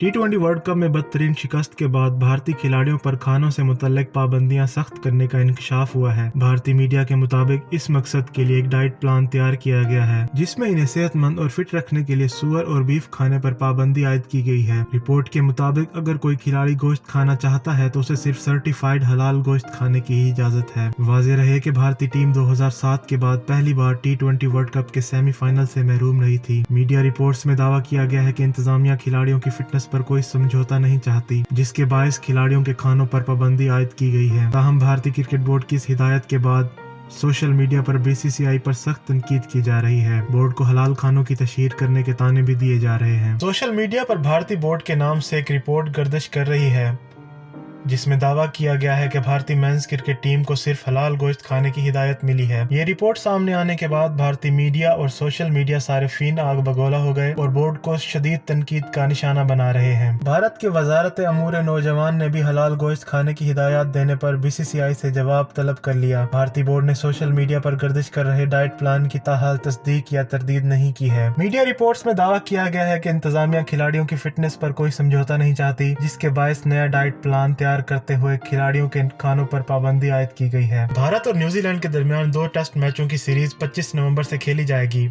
T20 world cup में बदतरीन शिकस्त के बाद भारतीय खिलाड़ियों पर खानों से मुतल्लिक पाबंदियां सख्त करने का इंकशाफ हुआ है। भारतीय मीडिया के मुताबिक इस मकसद के लिए एक डाइट प्लान तैयार किया गया है, जिसमें इन्हें सेहतमंद और फिट रखने के लिए सूअर और बीफ खाने पर पाबंदी आयद की गई है। रिपोर्ट के मुताबिक अगर कोई खिलाड़ी गोश्त खाना चाहता है तो उसे सिर्फ सर्टिफाइड हलाल गोश्त खाने की ही इजाजत है। वाज़ेह रहे कि भारतीय टीम 2007 के बाद पहली बार T20 वर्ल्ड कप के सेमीफाइनल से महरूम रही थी। मीडिया रिपोर्ट्स में दावा किया गया है कि इंतजामिया खिलाड़ियों की फिटनेस पर कोई समझौता नहीं चाहती, जिसके बायस खिलाड़ियों के खानों पर पाबंदी आयद की गई है। ताहम भारतीय क्रिकेट बोर्ड की इस हिदायत के बाद सोशल मीडिया पर BCCI पर सख्त तनकीद की जा रही है। बोर्ड को हलाल खानों की तशहीर करने के ताने भी दिए जा रहे हैं। सोशल मीडिया पर भारतीय बोर्ड के नाम से एक रिपोर्ट गर्दिश कर रही है, जिसमें दावा किया गया है कि भारतीय मेंस क्रिकेट टीम को सिर्फ हलाल गोश्त खाने की हिदायत मिली है। ये रिपोर्ट सामने आने के बाद भारतीय मीडिया और सोशल मीडिया सारिफीन आग बगोला हो गए और बोर्ड को शदीद तनकीद का निशाना बना रहे हैं। भारत के वजारत अमूर नौजवान ने भी हलाल गोश्त खाने की हिदायत देने पर BCCI से जवाब तलब कर लिया। भारतीय बोर्ड ने सोशल मीडिया पर गर्दिश कर रहे डाइट प्लान की ताहाल तस्दीक या तरदीद नहीं की है। मीडिया रिपोर्ट्स में दावा किया गया है कि इंतजामिया खिलाड़ियों की फिटनेस पर कोई समझौता नहीं चाहती, जिसके बायस नया डाइट प्लान तैयार करते हुए खिलाड़ियों के खानों पर पाबंदी आयद की गई है। भारत और न्यूजीलैंड के दरमियान 2 टेस्ट मैचों की सीरीज 25 नवंबर से खेली जाएगी।